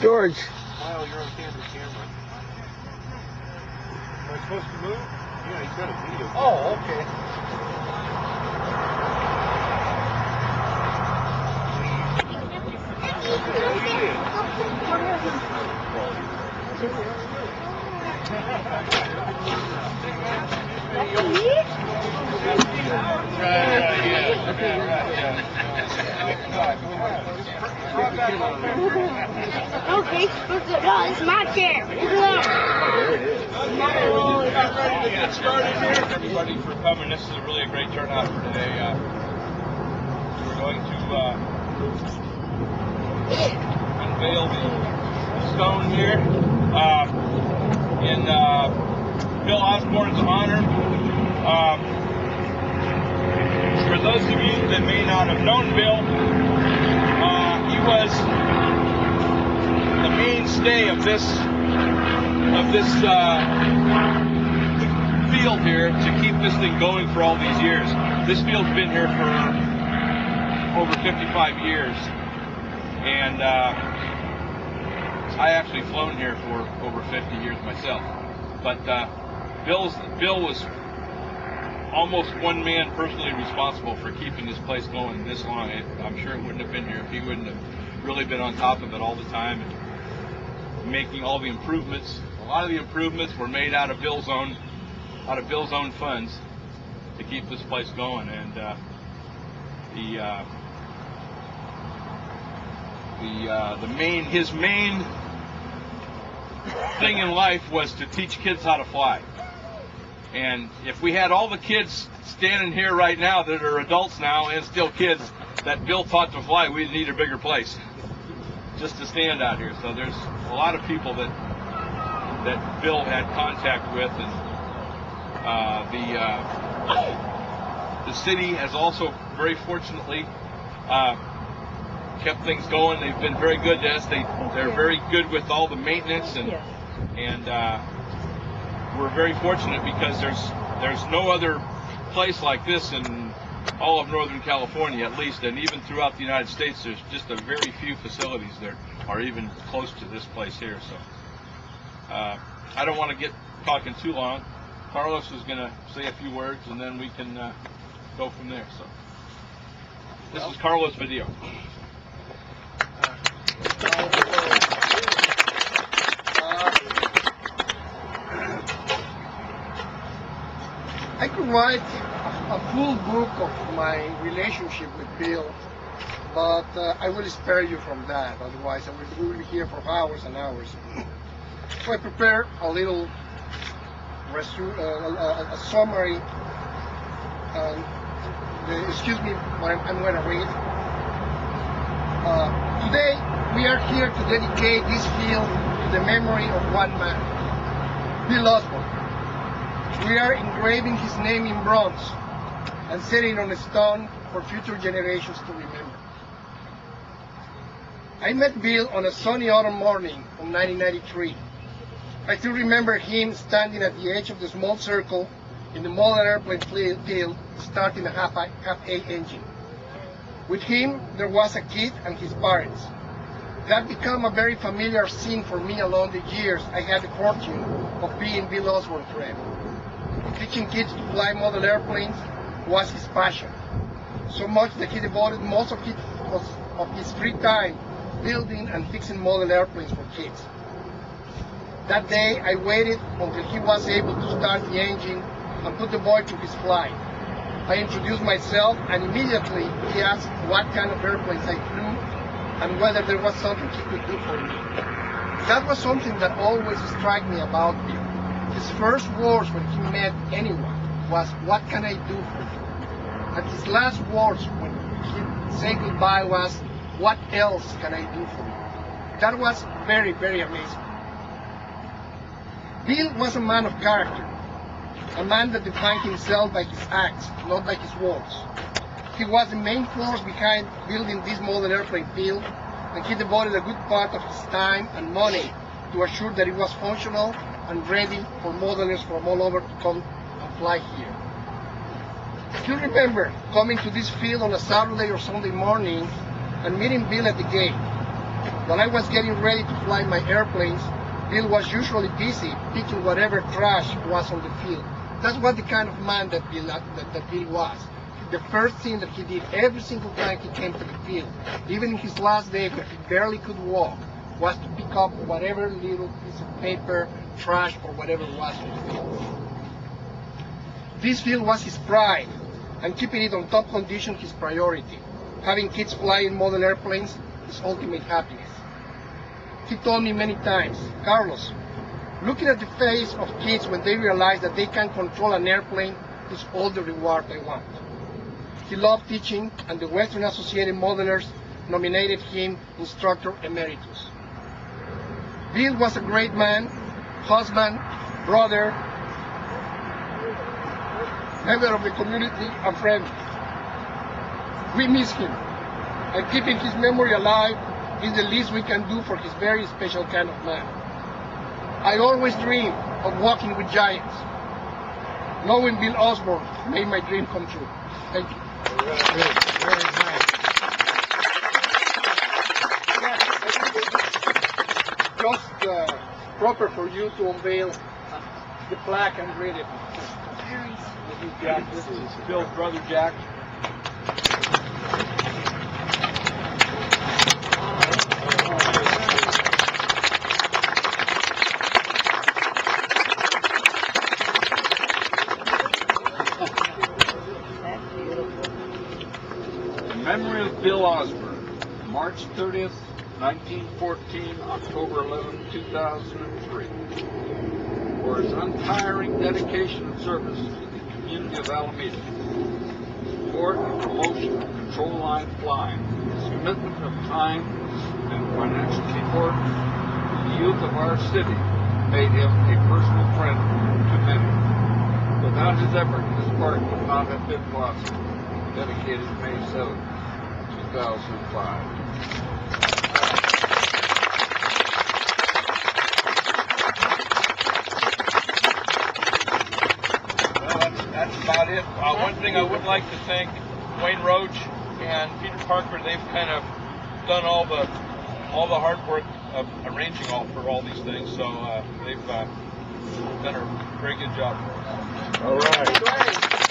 George. While you're on camera. Am I supposed to move? Yeah, he's got a video. Oh, okay. Okay, no, it's my chair. Everybody for coming. This is really a great turnout for today. We're going to unveil the stone here in Bill Osborne's honor. For those of you that may not have known Bill, he was the mainstay of this field here to keep this thing going for all these years. This field's been here for over 55 years, and I actually flown here for over 50 years myself. But Bill was almost one man personally responsible for keeping this place going this long. I'm sure it wouldn't have been here if he wouldn't have really been on top of it all the time and making all the improvements. A lot of the improvements were made out of Bill's own funds to keep this place going. And his main thing in life was to teach kids how to fly. And if we had all the kids standing here right now that are adults now and still kids that Bill taught to fly, we'd need a bigger place just to stand out here. So there's a lot of people that Bill had contact with, and the city has also very fortunately kept things going. They've been very good to us. They're very good with all the maintenance, and we're very fortunate because there's no other place like this in all of Northern California, at least, and even throughout the United States. There's just a very few facilities that are even close to this place here. So I don't want to get talking too long. Carlos is going to say a few words, and then we can go from there. So this is Carlos' video. I could write a full book of my relationship with Bill, but I will spare you from that. Otherwise, we will be here for hours and hours. So I prepared a little a summary. Excuse me, I'm going to read. Today, we are here to dedicate this field to the memory of one man, Bill Osborne. We are engraving his name in bronze and setting on a stone for future generations to remember. I met Bill on a sunny autumn morning of 1993. I still remember him standing at the edge of the small circle in the model airplane field, starting a half-A engine. With him, there was a kid and his parents. That became a very familiar scene for me along the years I had the fortune of being Bill Osborne's friend. Teaching kids to fly model airplanes was his passion, so much that he devoted most of his free time building and fixing model airplanes for kids. That day, I waited until he was able to start the engine and put the boy to his flight. I introduced myself, and immediately he asked what kind of airplanes I flew and whether there was something he could do for me. That was something that always struck me about Bill. His first words when he met anyone was, "What can I do for you?" And his last words when he said goodbye was, "What else can I do for you?" That was very, very amazing. Bill was a man of character, a man that defined himself by his acts, not by his words. He was the main force behind building this model airplane field, and he devoted a good part of his time and money to assure that it was functional and ready for modelers from all over to come and fly here. I still remember coming to this field on a Saturday or Sunday morning and meeting Bill at the gate. While I was getting ready to fly my airplanes, Bill was usually busy picking whatever trash was on the field. That's what the kind of man that Bill was. The first thing that he did every single time he came to the field, even in his last day when he barely could walk, was to pick up whatever little piece of paper, trash, or whatever was on the field. This field was his pride, and keeping it on top condition his priority. Having kids fly in model airplanes is ultimate happiness. He told me many times, Carlos, looking at the face of kids when they realize that they can control an airplane is all the reward I want. He loved teaching, and the Western Associated Modelers nominated him Instructor Emeritus. Bill was a great man, husband, brother, member of the community, and friend. We miss him, and keeping his memory alive is the least we can do for his very special kind of man. I always dream of walking with giants. Knowing Bill Osborne made my dream come true. Thank you. Very nice. Just proper for you to unveil the plaque and read it. This is Jack. This is Bill's brother, Jack. In memory of Bill Osborne, March 30th, 1914, October 11, 2003. For his untiring dedication and service to the community of Alameda, support and promotion of control line flying, his commitment of time and financial support to the youth of our city made him a personal friend to many. Without his effort, this park would not have been possible. Dedicated May 7, 2005. That's about it. One thing I would like to thank Wayne Roach and Peter Parker. They've kind of done all the hard work of arranging for all these things. So they've done a very good job for us. All right.